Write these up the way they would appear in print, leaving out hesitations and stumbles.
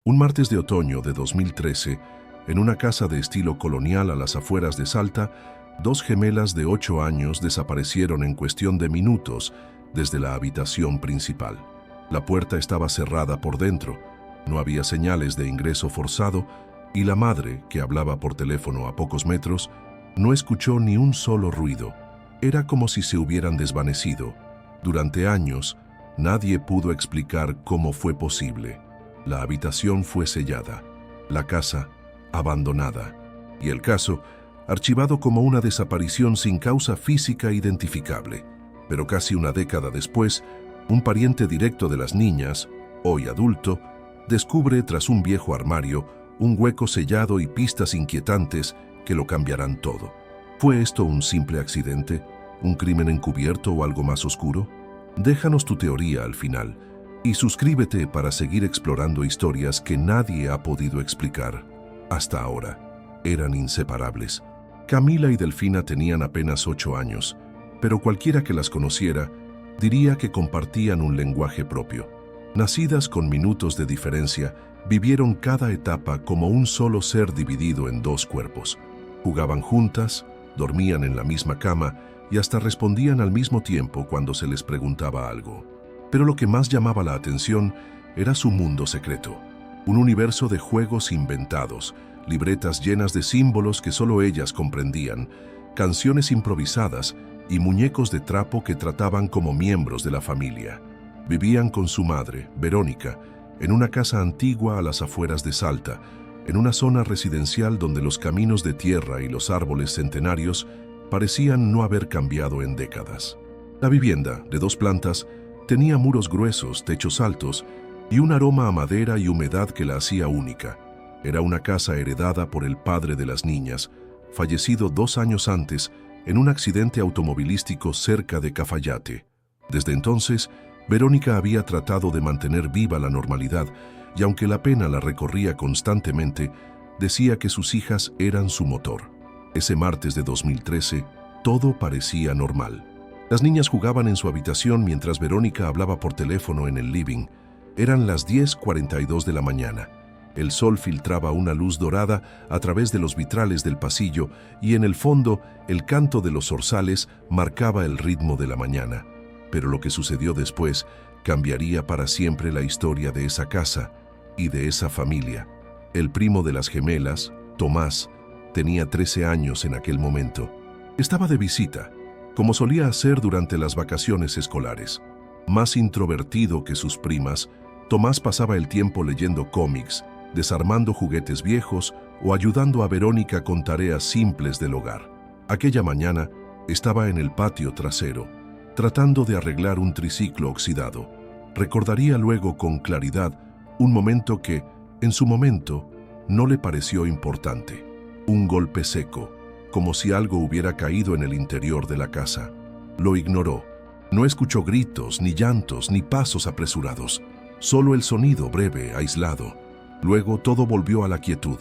Un martes de otoño de 2013, en una casa de estilo colonial a las afueras de Salta, dos gemelas de 8 años desaparecieron en cuestión de minutos desde la habitación principal. La puerta estaba cerrada por dentro, no había señales de ingreso forzado y la madre, que hablaba por teléfono a pocos metros, no escuchó ni un solo ruido. Era como si se hubieran desvanecido. Durante años, nadie pudo explicar cómo fue posible. La habitación fue sellada, la casa abandonada y el caso archivado como una desaparición sin causa física identificable. Pero casi una década después, un pariente directo de las niñas, hoy adulto, descubre tras un viejo armario un hueco sellado y pistas inquietantes que lo cambiarán todo. ¿Fue esto un simple accidente, un crimen encubierto o algo más oscuro? Déjanos tu teoría al final y suscríbete para seguir explorando historias que nadie ha podido explicar hasta ahora. Eran inseparables. Camila y Delfina tenían apenas 8 años, pero cualquiera que las conociera diría que compartían un lenguaje propio. Nacidas con minutos de diferencia, vivieron cada etapa como un solo ser dividido en dos cuerpos. Jugaban juntas, dormían en la misma cama y hasta respondían al mismo tiempo cuando se les preguntaba algo. Pero lo que más llamaba la atención era su mundo secreto, un universo de juegos inventados, libretas llenas de símbolos que solo ellas comprendían, canciones improvisadas y muñecos de trapo que trataban como miembros de la familia. Vivían con su madre, Verónica, en una casa antigua a las afueras de Salta, en una zona residencial donde los caminos de tierra y los árboles centenarios parecían no haber cambiado en décadas. La vivienda, de 2 plantas, tenía muros gruesos, techos altos y un aroma a madera y humedad que la hacía única. Era una casa heredada por el padre de las niñas, fallecido 2 años antes en un accidente automovilístico cerca de Cafayate. Desde entonces, Verónica había tratado de mantener viva la normalidad y aunque la pena la recorría constantemente, decía que sus hijas eran su motor. Ese martes de 2013, todo parecía normal. Las niñas jugaban en su habitación mientras Verónica hablaba por teléfono en el living. Eran las 10:42 de la mañana. El sol filtraba una luz dorada a través de los vitrales del pasillo y en el fondo el canto de los zorzales marcaba el ritmo de la mañana. Pero lo que sucedió después cambiaría para siempre la historia de esa casa y de esa familia. El primo de las gemelas, Tomás, tenía 13 años en aquel momento. Estaba de visita, como solía hacer durante las vacaciones escolares. Más introvertido que sus primas, Tomás pasaba el tiempo leyendo cómics, desarmando juguetes viejos o ayudando a Verónica con tareas simples del hogar. Aquella mañana estaba en el patio trasero, tratando de arreglar un triciclo oxidado. Recordaría luego con claridad un momento que, en su momento, no le pareció importante. Un golpe seco, como si algo hubiera caído en el interior de la casa. Lo ignoró. No escuchó gritos, ni llantos, ni pasos apresurados. Solo el sonido breve, aislado. Luego todo volvió a la quietud.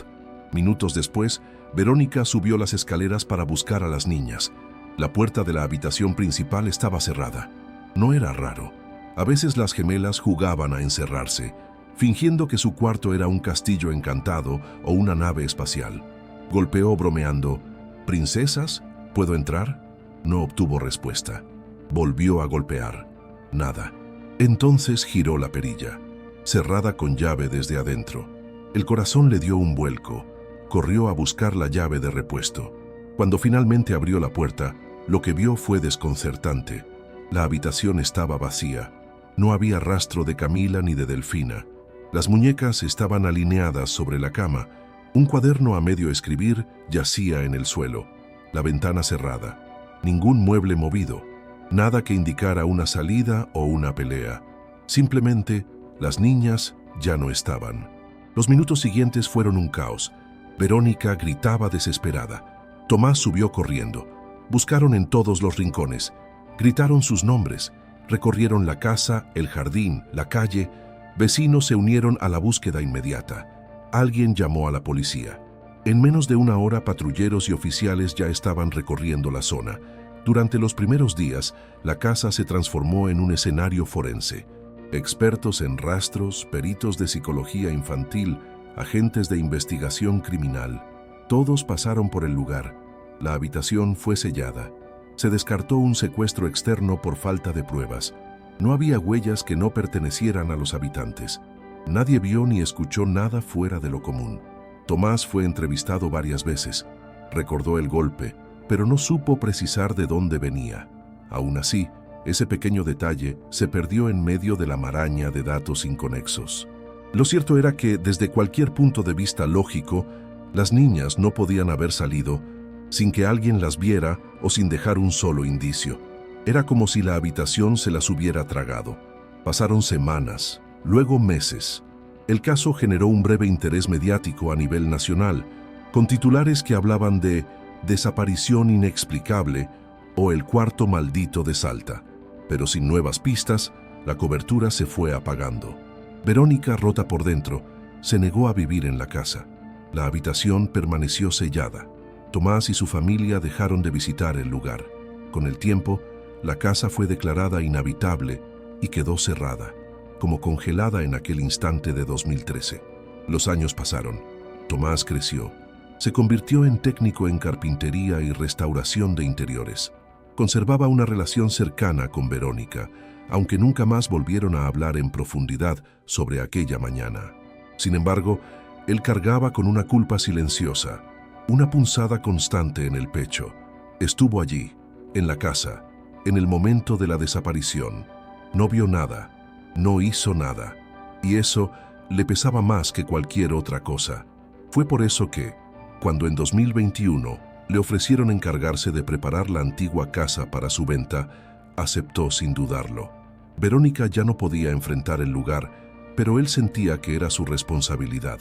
Minutos después, Verónica subió las escaleras para buscar a las niñas. La puerta de la habitación principal estaba cerrada. No era raro. A veces las gemelas jugaban a encerrarse, fingiendo que su cuarto era un castillo encantado o una nave espacial. Golpeó bromeando: «¿Princesas? ¿Puedo entrar?». No obtuvo respuesta. Volvió a golpear. Nada. Entonces giró la perilla, cerrada con llave desde adentro. El corazón le dio un vuelco. Corrió a buscar la llave de repuesto. Cuando finalmente abrió la puerta, lo que vio fue desconcertante. La habitación estaba vacía. No había rastro de Camila ni de Delfina. Las muñecas estaban alineadas sobre la cama. Un cuaderno a medio escribir yacía en el suelo. La ventana cerrada. Ningún mueble movido. Nada que indicara una salida o una pelea. Simplemente, las niñas ya no estaban. Los minutos siguientes fueron un caos. Verónica gritaba desesperada. Tomás subió corriendo. Buscaron en todos los rincones. Gritaron sus nombres. Recorrieron la casa, el jardín, la calle. Vecinos se unieron a la búsqueda inmediata. Alguien llamó a la policía. En menos de una hora, patrulleros y oficiales ya estaban recorriendo la zona. Durante los primeros días, la casa se transformó en un escenario forense. Expertos en rastros, peritos de psicología infantil, agentes de investigación criminal, todos pasaron por el lugar. La habitación fue sellada. Se descartó un secuestro externo por falta de pruebas. No había huellas que no pertenecieran a los habitantes. Nadie vio ni escuchó nada fuera de lo común. Tomás fue entrevistado varias veces. Recordó el golpe, pero no supo precisar de dónde venía. Aún así, ese pequeño detalle se perdió en medio de la maraña de datos inconexos. Lo cierto era que, desde cualquier punto de vista lógico, las niñas no podían haber salido sin que alguien las viera o sin dejar un solo indicio. Era como si la habitación se las hubiera tragado. Pasaron semanas, luego meses. El caso generó un breve interés mediático a nivel nacional, con titulares que hablaban de desaparición inexplicable o el cuarto maldito de Salta. Pero sin nuevas pistas, la cobertura se fue apagando. Verónica, rota por dentro, se negó a vivir en la casa. La habitación permaneció sellada. Tomás y su familia dejaron de visitar el lugar. Con el tiempo, la casa fue declarada inhabitable y quedó cerrada, como congelada en aquel instante de 2013. Los años pasaron. Tomás creció. Se convirtió en técnico en carpintería y restauración de interiores. Conservaba una relación cercana con Verónica, aunque nunca más volvieron a hablar en profundidad sobre aquella mañana. Sin embargo, él cargaba con una culpa silenciosa, una punzada constante en el pecho. Estuvo allí, en la casa, en el momento de la desaparición. No vio nada, no hizo nada, y eso le pesaba más que cualquier otra cosa. Fue por eso que, cuando en 2021 le ofrecieron encargarse de preparar la antigua casa para su venta, aceptó sin dudarlo. Verónica ya no podía enfrentar el lugar, pero él sentía que era su responsabilidad,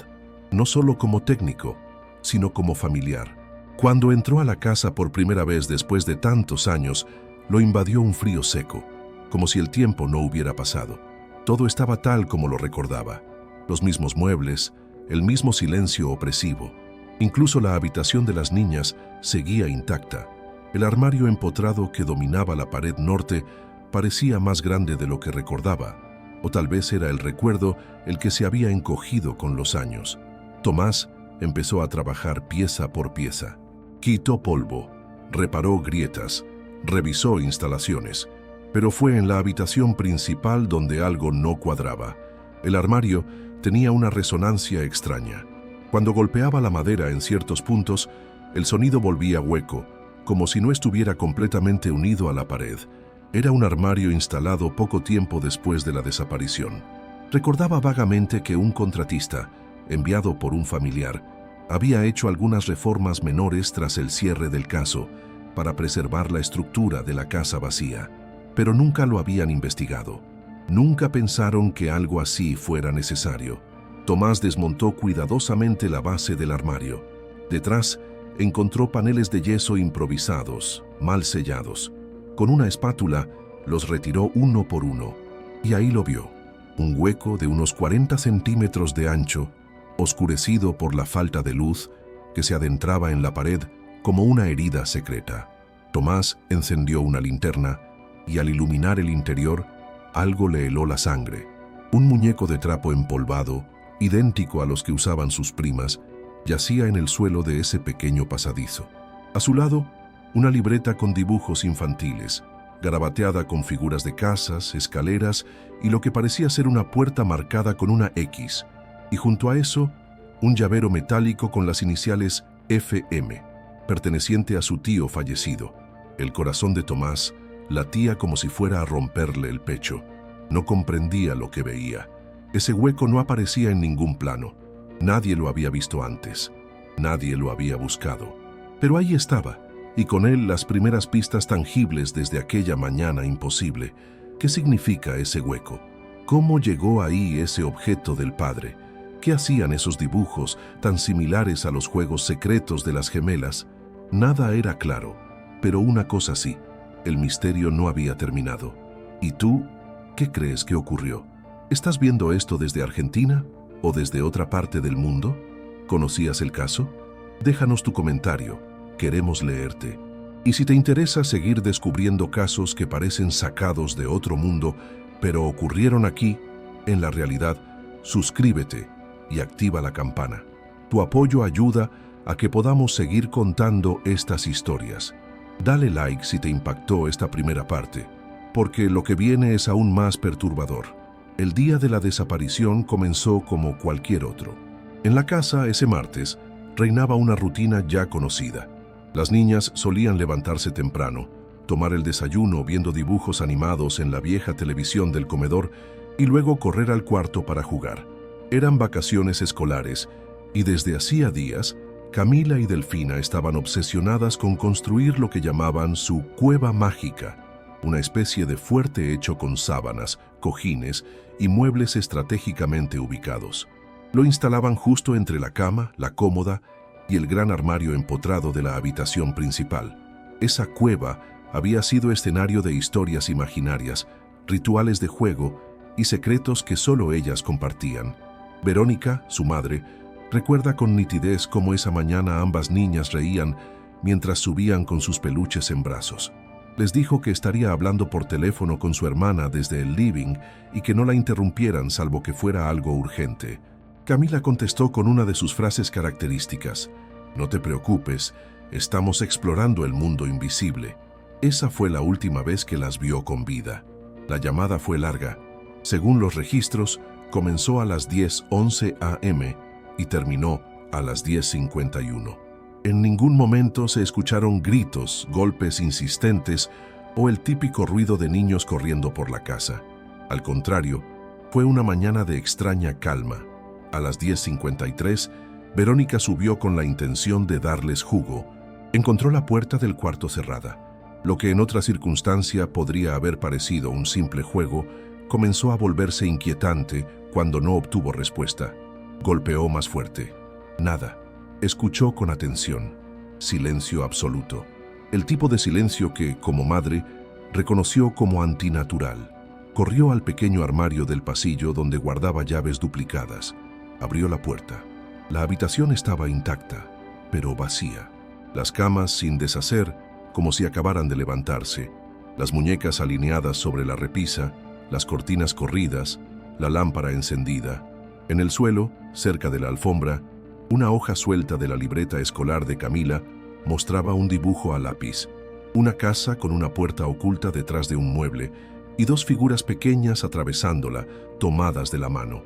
no solo como técnico, sino como familiar. Cuando entró a la casa por primera vez después de tantos años, lo invadió un frío seco, como si el tiempo no hubiera pasado. Todo estaba tal como lo recordaba. Los mismos muebles, el mismo silencio opresivo. Incluso la habitación de las niñas seguía intacta. El armario empotrado que dominaba la pared norte parecía más grande de lo que recordaba, o tal vez era el recuerdo el que se había encogido con los años. Tomás empezó a trabajar pieza por pieza. Quitó polvo, reparó grietas, revisó instalaciones, pero fue en la habitación principal donde algo no cuadraba. El armario tenía una resonancia extraña. Cuando golpeaba la madera en ciertos puntos, el sonido volvía hueco, como si no estuviera completamente unido a la pared. Era un armario instalado poco tiempo después de la desaparición. Recordaba vagamente que un contratista, enviado por un familiar, había hecho algunas reformas menores tras el cierre del caso para preservar la estructura de la casa vacía, pero nunca lo habían investigado. Nunca pensaron que algo así fuera necesario. Tomás desmontó cuidadosamente la base del armario. Detrás, encontró paneles de yeso improvisados, mal sellados. Con una espátula, los retiró uno por uno. Y ahí lo vio. Un hueco de unos 40 centímetros de ancho, oscurecido por la falta de luz, que se adentraba en la pared como una herida secreta. Tomás encendió una linterna y al iluminar el interior, algo le heló la sangre. Un muñeco de trapo empolvado, idéntico a los que usaban sus primas, yacía en el suelo de ese pequeño pasadizo. A su lado, una libreta con dibujos infantiles, garabateada con figuras de casas, escaleras y lo que parecía ser una puerta marcada con una X, y junto a eso, un llavero metálico con las iniciales FM, perteneciente a su tío fallecido. El corazón de Tomás latía como si fuera a romperle el pecho. No comprendía lo que veía. Ese hueco no aparecía en ningún plano. Nadie lo había visto antes. Nadie lo había buscado. Pero ahí estaba, y con él las primeras pistas tangibles desde aquella mañana imposible. ¿Qué significa ese hueco? ¿Cómo llegó ahí ese objeto del padre? ¿Qué hacían esos dibujos tan similares a los juegos secretos de las gemelas? Nada era claro, pero una cosa sí, el misterio no había terminado. ¿Y tú? ¿Qué crees que ocurrió? ¿Estás viendo esto desde Argentina o desde otra parte del mundo? ¿Conocías el caso? Déjanos tu comentario, queremos leerte. Y si te interesa seguir descubriendo casos que parecen sacados de otro mundo, pero ocurrieron aquí, en la realidad. Suscríbete y activa la campana. Tu apoyo ayuda a que podamos seguir contando estas historias. Dale like si te impactó esta primera parte, porque lo que viene es aún más perturbador. El día de la desaparición comenzó como cualquier otro. En la casa, ese martes, reinaba una rutina ya conocida. Las niñas solían levantarse temprano, tomar el desayuno viendo dibujos animados en la vieja televisión del comedor y luego correr al cuarto para jugar. Eran vacaciones escolares y desde hacía días, Camila y Delfina estaban obsesionadas con construir lo que llamaban su cueva mágica, una especie de fuerte hecho con sábanas, cojines y muebles estratégicamente ubicados. Lo instalaban justo entre la cama, la cómoda y el gran armario empotrado de la habitación principal. Esa cueva había sido escenario de historias imaginarias, rituales de juego y secretos que solo ellas compartían. Verónica, su madre, recuerda con nitidez cómo esa mañana ambas niñas reían mientras subían con sus peluches en brazos. Les dijo que estaría hablando por teléfono con su hermana desde el living y que no la interrumpieran salvo que fuera algo urgente. Camila contestó con una de sus frases características: «No te preocupes, estamos explorando el mundo invisible». Esa fue la última vez que las vio con vida. La llamada fue larga. Según los registros, comenzó a las 10:11 a.m. y terminó a las 10:51. En ningún momento se escucharon gritos, golpes insistentes o el típico ruido de niños corriendo por la casa. Al contrario, fue una mañana de extraña calma. A las 10:53, Verónica subió con la intención de darles jugo. Encontró la puerta del cuarto cerrada. Lo que en otra circunstancia podría haber parecido un simple juego, comenzó a volverse inquietante cuando no obtuvo respuesta. Golpeó más fuerte. Nada. Escuchó con atención. Silencio absoluto. El tipo de silencio que, como madre, reconoció como antinatural. Corrió al pequeño armario del pasillo donde guardaba llaves duplicadas. Abrió la puerta. La habitación estaba intacta, pero vacía. Las camas sin deshacer, como si acabaran de levantarse. Las muñecas alineadas sobre la repisa, las cortinas corridas, la lámpara encendida. En el suelo, cerca de la alfombra, una hoja suelta de la libreta escolar de Camila mostraba un dibujo a lápiz, una casa con una puerta oculta detrás de un mueble y dos figuras pequeñas atravesándola, tomadas de la mano.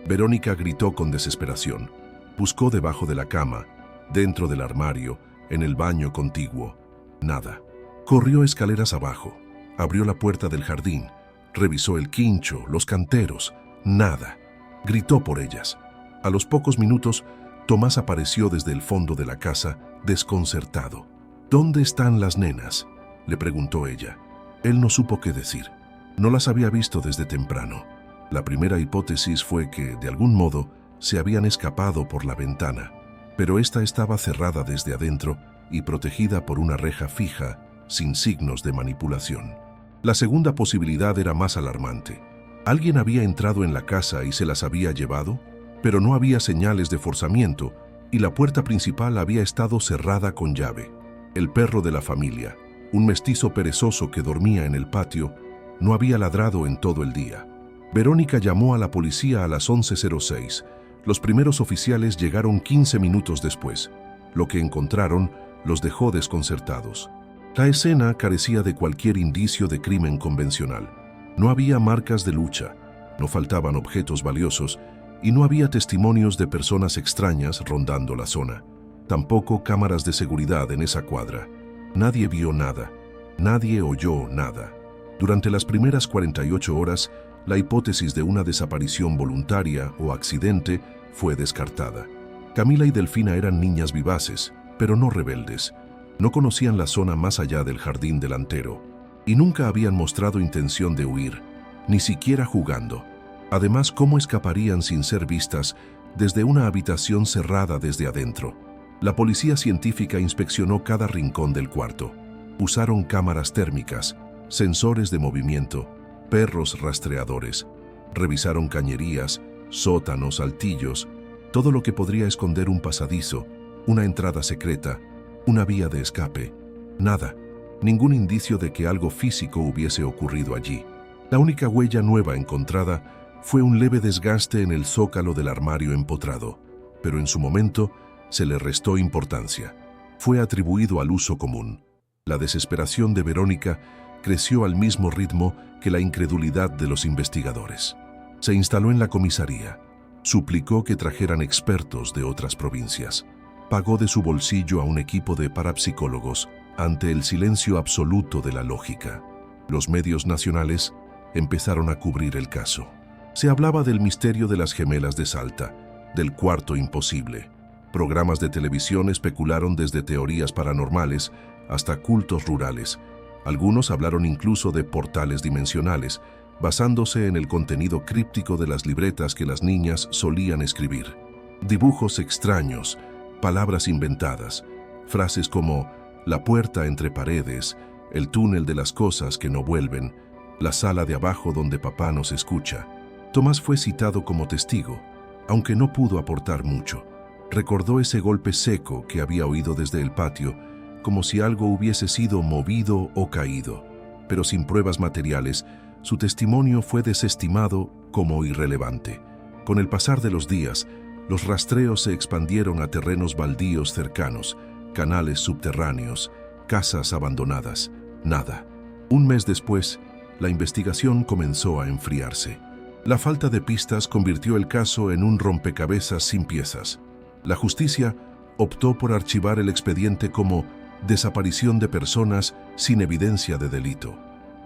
Verónica gritó con desesperación. Buscó debajo de la cama, dentro del armario, en el baño contiguo. Nada. Corrió escaleras abajo, abrió la puerta del jardín, revisó el quincho, los canteros. Nada. Gritó por ellas. A los pocos minutos, Tomás apareció desde el fondo de la casa, desconcertado. «¿Dónde están las nenas?», le preguntó ella. Él no supo qué decir. No las había visto desde temprano. La primera hipótesis fue que, de algún modo, se habían escapado por la ventana, pero esta estaba cerrada desde adentro y protegida por una reja fija, sin signos de manipulación. La segunda posibilidad era más alarmante. ¿Alguien había entrado en la casa y se las había llevado? Pero no había señales de forzamiento y la puerta principal había estado cerrada con llave. El perro de la familia, un mestizo perezoso que dormía en el patio, no había ladrado en todo el día. Verónica llamó a la policía a las 11:06. Los primeros oficiales llegaron 15 minutos después. Lo que encontraron los dejó desconcertados. La escena carecía de cualquier indicio de crimen convencional. No había marcas de lucha, no faltaban objetos valiosos y no había testimonios de personas extrañas rondando la zona. Tampoco cámaras de seguridad en esa cuadra. Nadie vio nada. Nadie oyó nada. Durante las primeras 48 horas, la hipótesis de una desaparición voluntaria o accidente fue descartada. Camila y Delfina eran niñas vivaces, pero no rebeldes. No conocían la zona más allá del jardín delantero y nunca habían mostrado intención de huir, ni siquiera jugando. Además, ¿cómo escaparían sin ser vistas desde una habitación cerrada desde adentro? La policía científica inspeccionó cada rincón del cuarto. Usaron cámaras térmicas, sensores de movimiento, perros rastreadores. Revisaron cañerías, sótanos, altillos, todo lo que podría esconder un pasadizo, una entrada secreta, una vía de escape. Nada, ningún indicio de que algo físico hubiese ocurrido allí. La única huella nueva encontrada fue un leve desgaste en el zócalo del armario empotrado, pero en su momento se le restó importancia. Fue atribuido al uso común. La desesperación de Verónica creció al mismo ritmo que la incredulidad de los investigadores. Se instaló en la comisaría. Suplicó que trajeran expertos de otras provincias. Pagó de su bolsillo a un equipo de parapsicólogos ante el silencio absoluto de la lógica. Los medios nacionales empezaron a cubrir el caso. Se hablaba del misterio de las gemelas de Salta, del cuarto imposible. Programas de televisión especularon desde teorías paranormales hasta cultos rurales. Algunos hablaron incluso de portales dimensionales, basándose en el contenido críptico de las libretas que las niñas solían escribir. Dibujos extraños, palabras inventadas, frases como la puerta entre paredes, el túnel de las cosas que no vuelven, la sala de abajo donde papá nos escucha. Tomás fue citado como testigo, aunque no pudo aportar mucho. Recordó ese golpe seco que había oído desde el patio, como si algo hubiese sido movido o caído. Pero sin pruebas materiales, su testimonio fue desestimado como irrelevante. Con el pasar de los días, los rastreos se expandieron a terrenos baldíos cercanos, canales subterráneos, casas abandonadas. Nada. Un mes después, la investigación comenzó a enfriarse. La falta de pistas convirtió el caso en un rompecabezas sin piezas. La justicia optó por archivar el expediente como desaparición de personas sin evidencia de delito.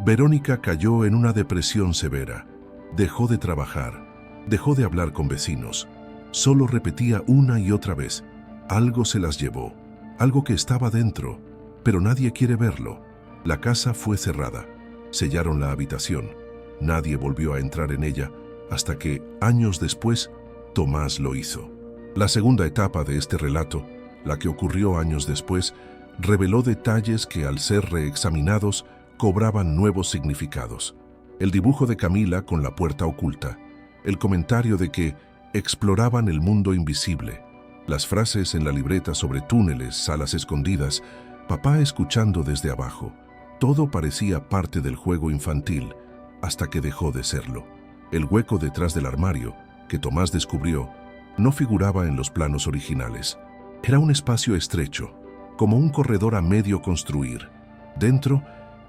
Verónica cayó en una depresión severa. Dejó de trabajar, dejó de hablar con vecinos. Solo repetía una y otra vez: algo se las llevó, algo que estaba dentro, pero nadie quiere verlo. La casa fue cerrada. Sellaron la habitación. Nadie volvió a entrar en ella hasta que, años después, Tomás lo hizo. La segunda etapa de este relato, la que ocurrió años después, reveló detalles que, al ser reexaminados, cobraban nuevos significados. El dibujo de Camila con la puerta oculta, el comentario de que exploraban el mundo invisible, las frases en la libreta sobre túneles, salas escondidas, papá escuchando desde abajo. Todo parecía parte del juego infantil, hasta que dejó de serlo. El hueco detrás del armario, que Tomás descubrió, no figuraba en los planos originales. Era un espacio estrecho, como un corredor a medio construir. Dentro,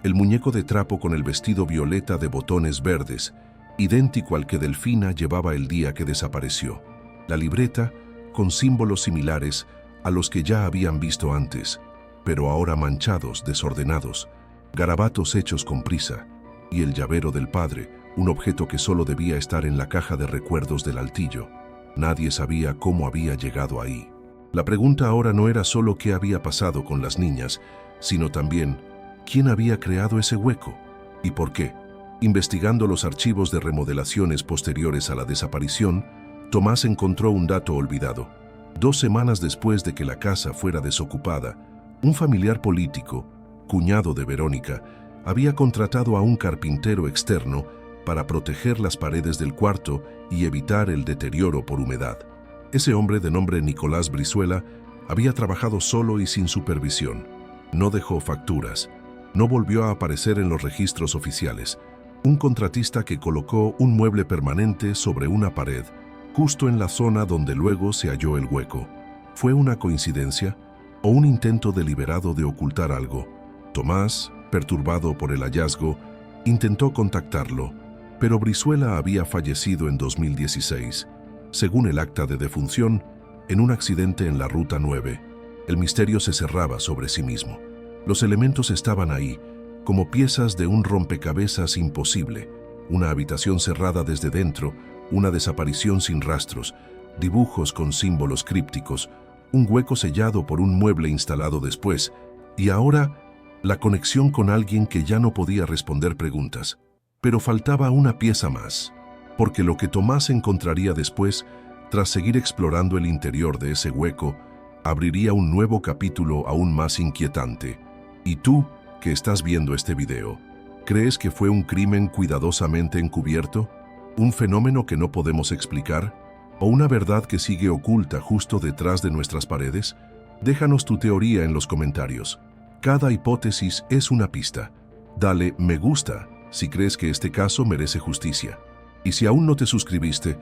el muñeco de trapo con el vestido violeta de botones verdes, idéntico al que Delfina llevaba el día que desapareció. La libreta, con símbolos similares a los que ya habían visto antes, pero ahora manchados, desordenados, garabatos hechos con prisa, y el llavero del padre, un objeto que solo debía estar en la caja de recuerdos del altillo. Nadie sabía cómo había llegado ahí. La pregunta ahora no era solo qué había pasado con las niñas, sino también quién había creado ese hueco y por qué. Investigando los archivos de remodelaciones posteriores a la desaparición, Tomás encontró un dato olvidado. 2 semanas después de que la casa fuera desocupada, un familiar político, cuñado de Verónica, había contratado a un carpintero externo para proteger las paredes del cuarto y evitar el deterioro por humedad. Ese hombre, de nombre Nicolás Brizuela, había trabajado solo y sin supervisión. No dejó facturas. No volvió a aparecer en los registros oficiales. Un contratista que colocó un mueble permanente sobre una pared, justo en la zona donde luego se halló el hueco. ¿Fue una coincidencia o un intento deliberado de ocultar algo? Tomás, perturbado por el hallazgo, intentó contactarlo, pero Brizuela había fallecido en 2016, según el acta de defunción, en un accidente en la Ruta 9. El misterio se cerraba sobre sí mismo. Los elementos estaban ahí, como piezas de un rompecabezas imposible, una habitación cerrada desde dentro, una desaparición sin rastros, dibujos con símbolos crípticos, un hueco sellado por un mueble instalado después, y ahora la conexión con alguien que ya no podía responder preguntas. Pero faltaba una pieza más, porque lo que Tomás encontraría después, tras seguir explorando el interior de ese hueco, abriría un nuevo capítulo aún más inquietante. ¿Y tú, que estás viendo este video, crees que fue un crimen cuidadosamente encubierto? ¿Un fenómeno que no podemos explicar? ¿O una verdad que sigue oculta justo detrás de nuestras paredes? Déjanos tu teoría en los comentarios. Cada hipótesis es una pista. Dale me gusta si crees que este caso merece justicia. Y si aún no te suscribiste,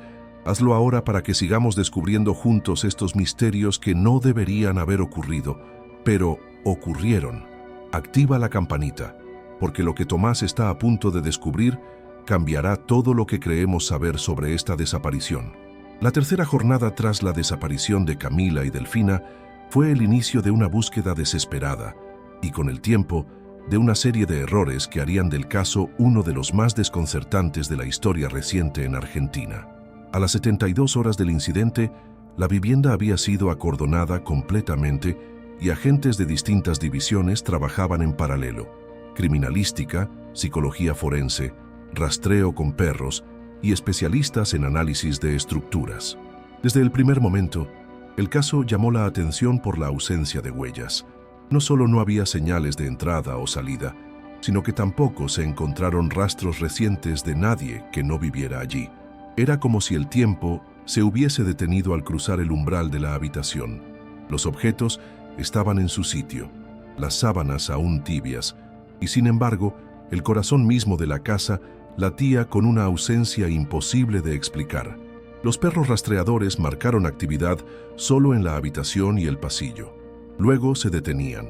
hazlo ahora para que sigamos descubriendo juntos estos misterios que no deberían haber ocurrido, pero ocurrieron. Activa la campanita, porque lo que Tomás está a punto de descubrir cambiará todo lo que creemos saber sobre esta desaparición. La tercera jornada tras la desaparición de Camila y Delfina fue el inicio de una búsqueda desesperada y, con el tiempo, de una serie de errores que harían del caso uno de los más desconcertantes de la historia reciente en Argentina. A las 72 horas del incidente, la vivienda había sido acordonada completamente y agentes de distintas divisiones trabajaban en paralelo: criminalística, psicología forense, rastreo con perros y especialistas en análisis de estructuras. Desde el primer momento, el caso llamó la atención por la ausencia de huellas. No solo no había señales de entrada o salida, sino que tampoco se encontraron rastros recientes de nadie que no viviera allí. Era como si el tiempo se hubiese detenido al cruzar el umbral de la habitación. Los objetos estaban en su sitio, las sábanas aún tibias, y sin embargo, el corazón mismo de la casa latía con una ausencia imposible de explicar. Los perros rastreadores marcaron actividad solo en la habitación y el pasillo. Luego se detenían.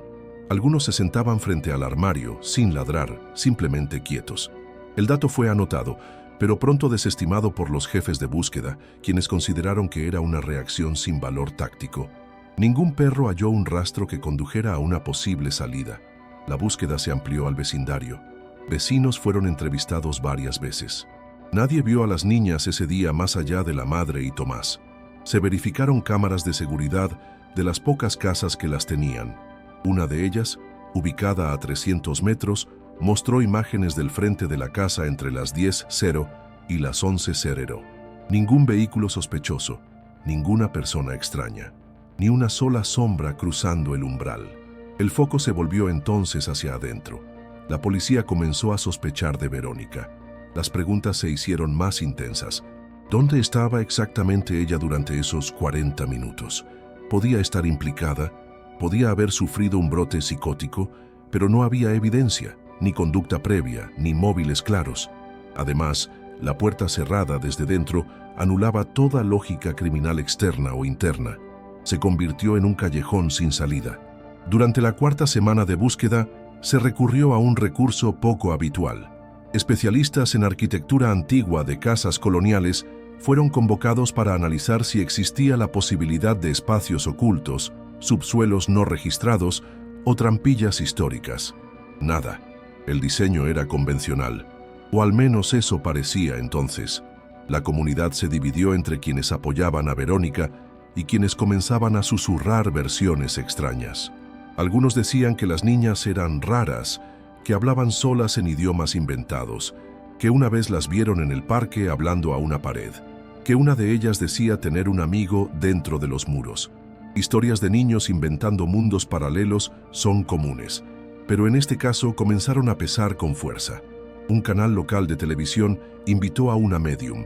Algunos se sentaban frente al armario, sin ladrar, simplemente quietos. El dato fue anotado, pero pronto desestimado por los jefes de búsqueda, quienes consideraron que era una reacción sin valor táctico. Ningún perro halló un rastro que condujera a una posible salida. La búsqueda se amplió al vecindario. Vecinos fueron entrevistados varias veces. Nadie vio a las niñas ese día más allá de la madre y Tomás. Se verificaron cámaras de seguridad de las pocas casas que las tenían. Una de ellas, ubicada a 300 metros, mostró imágenes del frente de la casa entre las 10:00 y las 11:00. Ningún vehículo sospechoso, ninguna persona extraña, ni una sola sombra cruzando el umbral. El foco se volvió entonces hacia adentro. La policía comenzó a sospechar de Verónica. Las preguntas se hicieron más intensas. ¿Dónde estaba exactamente ella durante esos 40 minutos? ¿Podía estar implicada? ¿Podía haber sufrido un brote psicótico? Pero no había evidencia, ni conducta previa, ni móviles claros. Además, la puerta cerrada desde dentro anulaba toda lógica criminal externa o interna. Se convirtió en un callejón sin salida. Durante la cuarta semana de búsqueda, se recurrió a un recurso poco habitual. Especialistas en arquitectura antigua de casas coloniales fueron convocados para analizar si existía la posibilidad de espacios ocultos, subsuelos no registrados o trampillas históricas. Nada. El diseño era convencional, o al menos eso parecía entonces. La comunidad se dividió entre quienes apoyaban a Verónica y quienes comenzaban a susurrar versiones extrañas. Algunos decían que las niñas eran raras, que hablaban solas en idiomas inventados, que una vez las vieron en el parque hablando a una pared, que una de ellas decía tener un amigo dentro de los muros. Historias de niños inventando mundos paralelos son comunes, pero en este caso comenzaron a pesar con fuerza. Un canal local de televisión invitó a una médium.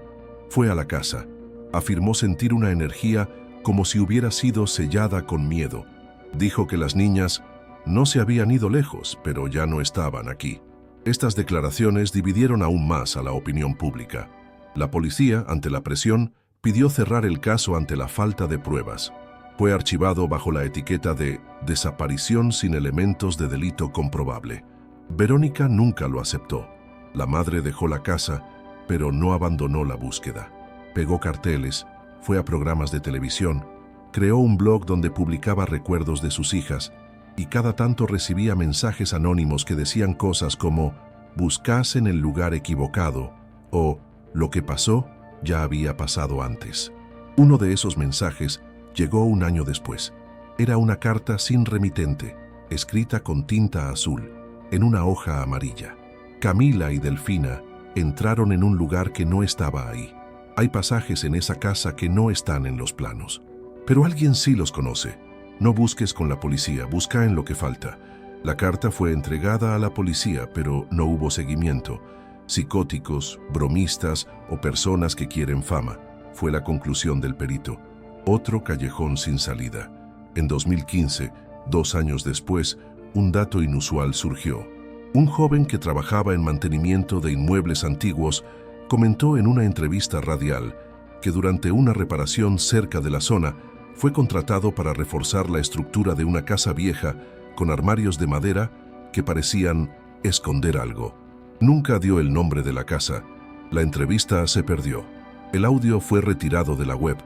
Fue a la casa. Afirmó sentir una energía como si hubiera sido sellada con miedo. Dijo que las niñas no se habían ido lejos, pero ya no estaban aquí. Estas declaraciones dividieron aún más a la opinión pública. La policía, ante la presión, pidió cerrar el caso ante la falta de pruebas. Fue archivado bajo la etiqueta de desaparición sin elementos de delito comprobable. Verónica nunca lo aceptó. La madre dejó la casa, pero no abandonó la búsqueda. Pegó carteles, fue a programas de televisión, creó un blog donde publicaba recuerdos de sus hijas y cada tanto recibía mensajes anónimos que decían cosas como «buscás en el lugar equivocado» o «lo que pasó ya había pasado antes». Uno de esos mensajes llegó un año después. Era una carta sin remitente, escrita con tinta azul, en una hoja amarilla. Camila y Delfina entraron en un lugar que no estaba ahí. Hay pasajes en esa casa que no están en los planos. Pero alguien sí los conoce. No busques con la policía, busca en lo que falta. La carta fue entregada a la policía, pero no hubo seguimiento. Psicóticos, bromistas o personas que quieren fama, fue la conclusión del perito. Otro callejón sin salida. En 2015, 2 años después, un dato inusual surgió. Un joven que trabajaba en mantenimiento de inmuebles antiguos comentó en una entrevista radial que durante una reparación cerca de la zona fue contratado para reforzar la estructura de una casa vieja con armarios de madera que parecían esconder algo. Nunca dio el nombre de la casa. La entrevista se perdió. El audio fue retirado de la web.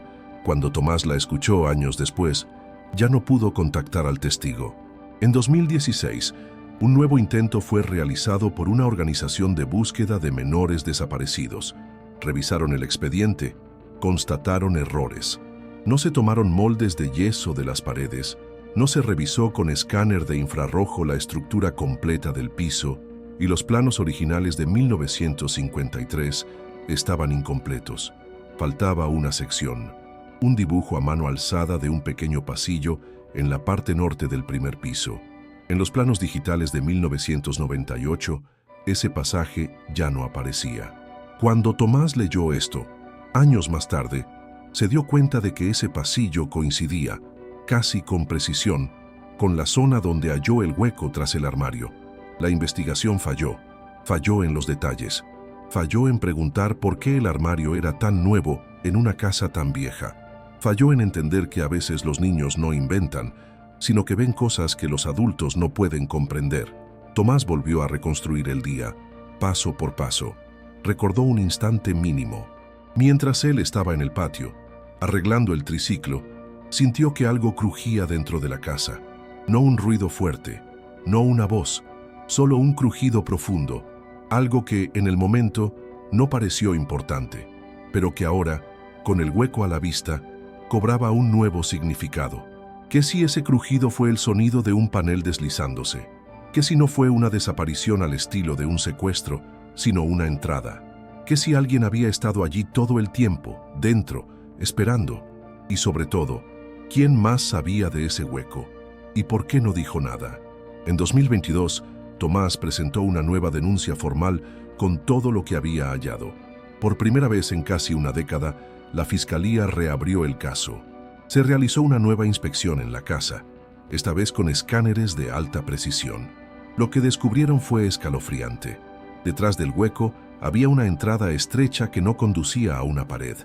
Cuando Tomás la escuchó años después, ya no pudo contactar al testigo. En 2016, un nuevo intento fue realizado por una organización de búsqueda de menores desaparecidos. Revisaron el expediente, constataron errores. No se tomaron moldes de yeso de las paredes, no se revisó con escáner de infrarrojo la estructura completa del piso y los planos originales de 1953 estaban incompletos. Faltaba una sección, un dibujo a mano alzada de un pequeño pasillo en la parte norte del primer piso. En los planos digitales de 1998, ese pasaje ya no aparecía. Cuando Tomás leyó esto, años más tarde, se dio cuenta de que ese pasillo coincidía, casi con precisión, con la zona donde halló el hueco tras el armario. La investigación falló en los detalles, falló en preguntar por qué el armario era tan nuevo en una casa tan vieja. Falló en entender que a veces los niños no inventan, sino que ven cosas que los adultos no pueden comprender. Tomás volvió a reconstruir el día, paso por paso. Recordó un instante mínimo. Mientras él estaba en el patio, arreglando el triciclo, sintió que algo crujía dentro de la casa. No un ruido fuerte, no una voz, solo un crujido profundo, algo que en el momento no pareció importante, pero que ahora, con el hueco a la vista, cobraba un nuevo significado. ¿Qué si ese crujido fue el sonido de un panel deslizándose? ¿Qué si no fue una desaparición al estilo de un secuestro, sino una entrada? ¿Qué si alguien había estado allí todo el tiempo, dentro, esperando? Y sobre todo, ¿quién más sabía de ese hueco? ¿Y por qué no dijo nada? En 2022, Tomás presentó una nueva denuncia formal con todo lo que había hallado. Por primera vez en casi una década, la Fiscalía reabrió el caso. Se realizó una nueva inspección en la casa, esta vez con escáneres de alta precisión. Lo que descubrieron fue escalofriante. Detrás del hueco había una entrada estrecha que no conducía a una pared,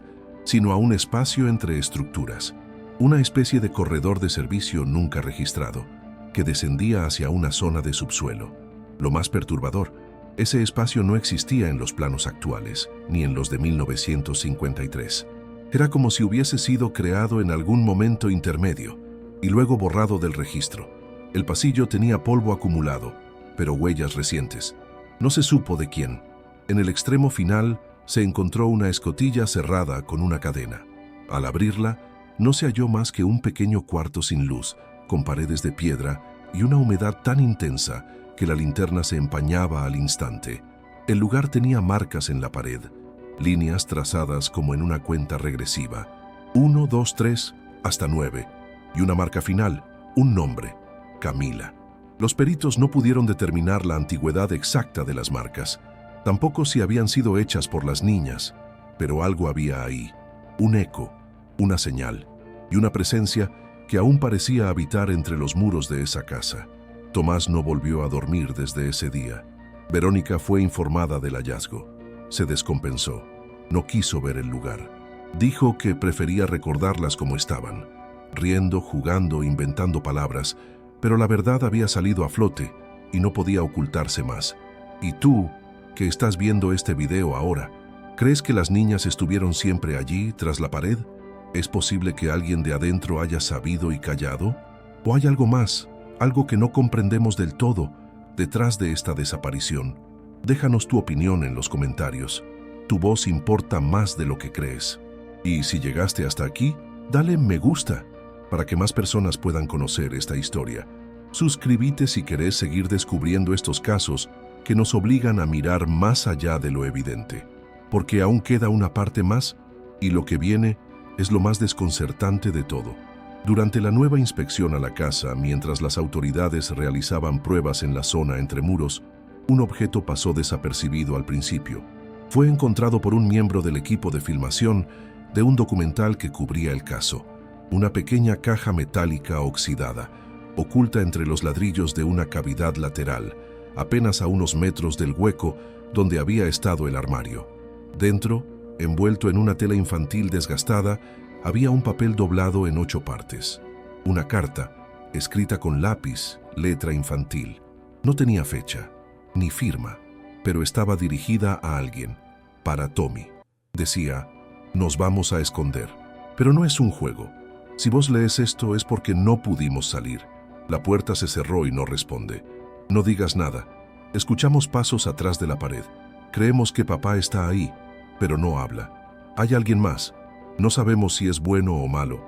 sino a un espacio entre estructuras, una especie de corredor de servicio nunca registrado, que descendía hacia una zona de subsuelo. Lo más perturbador, ese espacio no existía en los planos actuales, ni en los de 1953. Era como si hubiese sido creado en algún momento intermedio, y luego borrado del registro. El pasillo tenía polvo acumulado, pero huellas recientes. No se supo de quién. En el extremo final se encontró una escotilla cerrada con una cadena. Al abrirla, no se halló más que un pequeño cuarto sin luz, con paredes de piedra y una humedad tan intensa que la linterna se empañaba al instante. El lugar tenía marcas en la pared, líneas trazadas como en una cuenta regresiva. 1, 2, 3, hasta 9. Y una marca final, un nombre, Camila. Los peritos no pudieron determinar la antigüedad exacta de las marcas, tampoco si habían sido hechas por las niñas, pero algo había ahí, un eco, una señal y una presencia que aún parecía habitar entre los muros de esa casa. Tomás no volvió a dormir desde ese día. Verónica fue informada del hallazgo. Se descompensó. No quiso ver el lugar. Dijo que prefería recordarlas como estaban, riendo, jugando, inventando palabras, pero la verdad había salido a flote y no podía ocultarse más. ¿Y tú, que estás viendo este video ahora, crees que las niñas estuvieron siempre allí, tras la pared? ¿Es posible que alguien de adentro haya sabido y callado? ¿O hay algo más, algo que no comprendemos del todo, detrás de esta desaparición? Déjanos tu opinión en los comentarios. Tu voz importa más de lo que crees. Y si llegaste hasta aquí, dale me gusta para que más personas puedan conocer esta historia. Suscríbete si querés seguir descubriendo estos casos que nos obligan a mirar más allá de lo evidente, porque aún queda una parte más y lo que viene es lo más desconcertante de todo. Durante la nueva inspección a la casa, mientras las autoridades realizaban pruebas en la zona entre muros, un objeto pasó desapercibido al principio. Fue encontrado por un miembro del equipo de filmación de un documental que cubría el caso. Una pequeña caja metálica oxidada, oculta entre los ladrillos de una cavidad lateral, apenas a unos metros del hueco donde había estado el armario. Dentro, envuelto en una tela infantil desgastada, había un papel doblado en 8 partes. Una carta, escrita con lápiz, letra infantil. No tenía fecha, ni firma, pero estaba dirigida a alguien, para Tommy. Decía: nos vamos a esconder. Pero no es un juego. Si vos lees esto es porque no pudimos salir. La puerta se cerró y no responde. No digas nada. Escuchamos pasos atrás de la pared. Creemos que papá está ahí, pero no habla. Hay alguien más. No sabemos si es bueno o malo.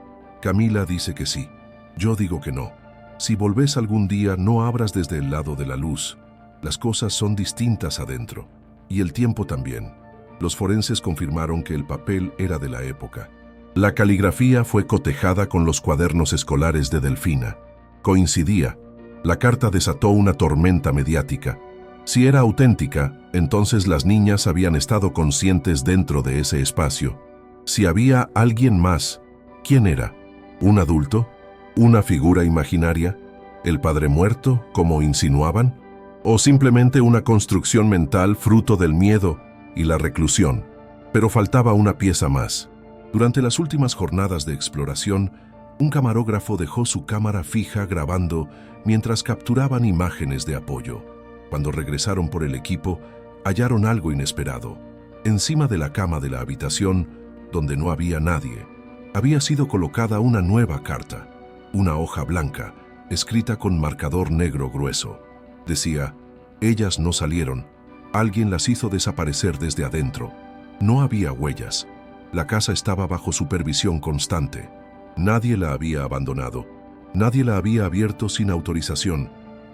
Camila dice que sí. Yo digo que no. Si volvés algún día, no abras desde el lado de la luz. Las cosas son distintas adentro. Y el tiempo también. Los forenses confirmaron que el papel era de la época. La caligrafía fue cotejada con los cuadernos escolares de Delfina. Coincidía. La carta desató una tormenta mediática. Si era auténtica, entonces las niñas habían estado conscientes dentro de ese espacio. Si había alguien más, ¿quién era? ¿Un adulto? ¿Una figura imaginaria? ¿El padre muerto, como insinuaban? ¿O simplemente una construcción mental fruto del miedo y la reclusión? Pero faltaba una pieza más. Durante las últimas jornadas de exploración, un camarógrafo dejó su cámara fija grabando mientras capturaban imágenes de apoyo. Cuando regresaron por el equipo, hallaron algo inesperado. Encima de la cama de la habitación, donde no había nadie, había sido colocada una nueva carta, una hoja blanca, escrita con marcador negro grueso. Decía: ellas no salieron, alguien las hizo desaparecer desde adentro. No había huellas. La casa estaba bajo supervisión constante. Nadie la había abandonado. Nadie la había abierto sin autorización.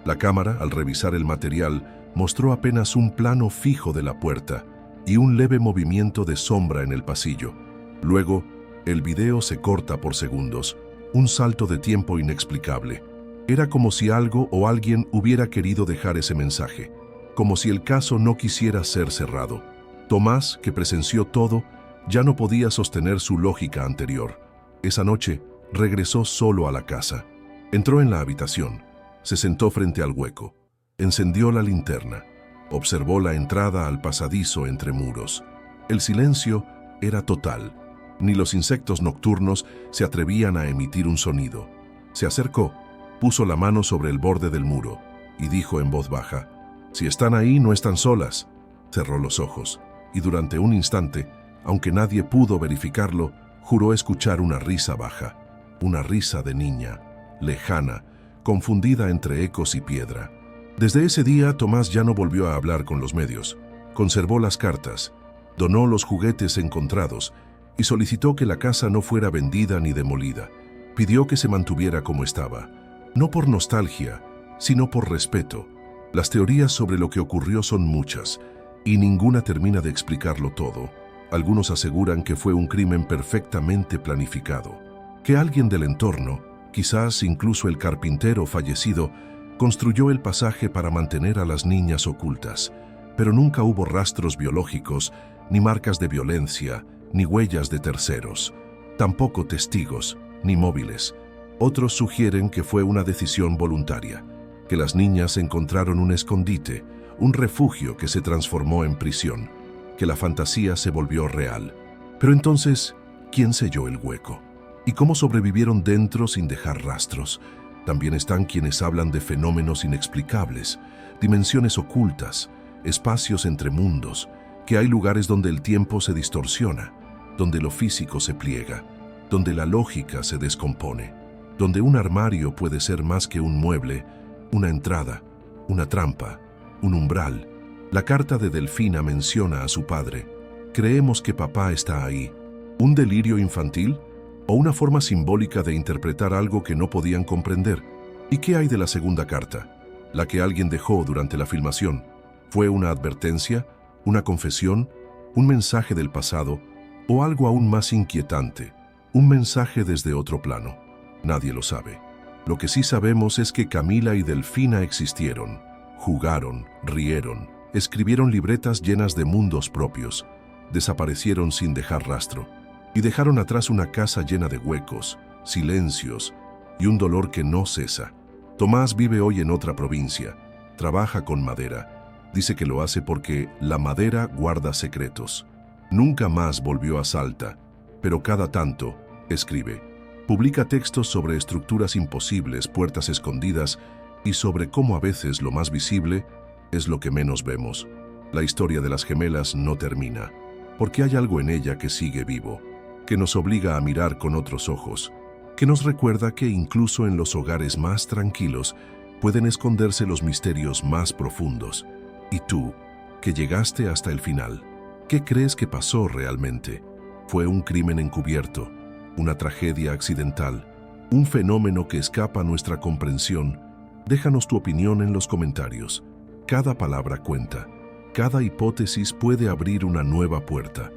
La cámara, al revisar el material, mostró apenas un plano fijo de la puerta y un leve movimiento de sombra en el pasillo. Luego, el video se corta por segundos, un salto de tiempo inexplicable. Era como si algo o alguien hubiera querido dejar ese mensaje, como si el caso no quisiera ser cerrado. Tomás, que presenció todo, ya no podía sostener su lógica anterior. Esa noche, regresó solo a la casa. Entró en la habitación, se sentó frente al hueco, encendió la linterna, observó la entrada al pasadizo entre muros. El silencio era total. Ni los insectos nocturnos se atrevían a emitir un sonido. Se acercó, puso la mano sobre el borde del muro y dijo en voz baja: si están ahí, no están solas. Cerró los ojos y durante un instante, aunque nadie pudo verificarlo, juró escuchar una risa baja, una risa de niña, lejana, confundida entre ecos y piedra. Desde ese día, Tomás ya no volvió a hablar con los medios. Conservó las cartas, donó los juguetes encontrados y solicitó que la casa no fuera vendida ni demolida. Pidió que se mantuviera como estaba, no por nostalgia, sino por respeto. Las teorías sobre lo que ocurrió son muchas, y ninguna termina de explicarlo todo. Algunos aseguran que fue un crimen perfectamente planificado, que alguien del entorno, quizás incluso el carpintero fallecido, construyó el pasaje para mantener a las niñas ocultas, pero nunca hubo rastros biológicos, ni marcas de violencia, ni huellas de terceros, tampoco testigos, ni móviles. Otros sugieren que fue una decisión voluntaria, que las niñas encontraron un escondite, un refugio que se transformó en prisión, que la fantasía se volvió real. Pero entonces, ¿quién selló el hueco? ¿Y cómo sobrevivieron dentro sin dejar rastros? También están quienes hablan de fenómenos inexplicables, dimensiones ocultas, espacios entre mundos, que hay lugares donde el tiempo se distorsiona, donde lo físico se pliega, donde la lógica se descompone, donde un armario puede ser más que un mueble, una entrada, una trampa, un umbral. La carta de Delfina menciona a su padre. Creemos que papá está ahí. ¿Un delirio infantil? ¿O una forma simbólica de interpretar algo que no podían comprender? ¿Y qué hay de la segunda carta? La que alguien dejó durante la filmación. ¿Fue una advertencia? ¿Una confesión? ¿Un mensaje del pasado? ¿O algo aún más inquietante? ¿Un mensaje desde otro plano? Nadie lo sabe. Lo que sí sabemos es que Camila y Delfina existieron. Jugaron, rieron, escribieron libretas llenas de mundos propios, desaparecieron sin dejar rastro, y dejaron atrás una casa llena de huecos, silencios y un dolor que no cesa. Tomás vive hoy en otra provincia, trabaja con madera. Dice que lo hace porque la madera guarda secretos. Nunca más volvió a Salta, pero cada tanto escribe. Publica textos sobre estructuras imposibles, puertas escondidas y sobre cómo a veces lo más visible es lo que menos vemos. La historia de las gemelas no termina, porque hay algo en ella que sigue vivo, que nos obliga a mirar con otros ojos, que nos recuerda que incluso en los hogares más tranquilos pueden esconderse los misterios más profundos. Y tú, que llegaste hasta el final, ¿qué crees que pasó realmente? ¿Fue un crimen encubierto, una tragedia accidental, un fenómeno que escapa a nuestra comprensión? Déjanos tu opinión en los comentarios. Cada palabra cuenta. Cada hipótesis puede abrir una nueva puerta.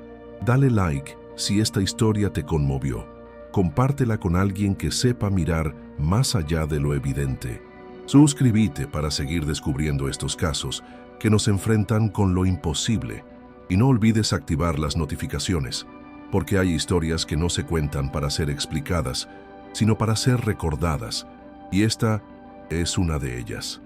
Dale like si esta historia te conmovió. Compártela con alguien que sepa mirar más allá de lo evidente. Suscríbete para seguir descubriendo estos casos que nos enfrentan con lo imposible. Y no olvides activar las notificaciones, porque hay historias que no se cuentan para ser explicadas, sino para ser recordadas. Y esta es una de ellas.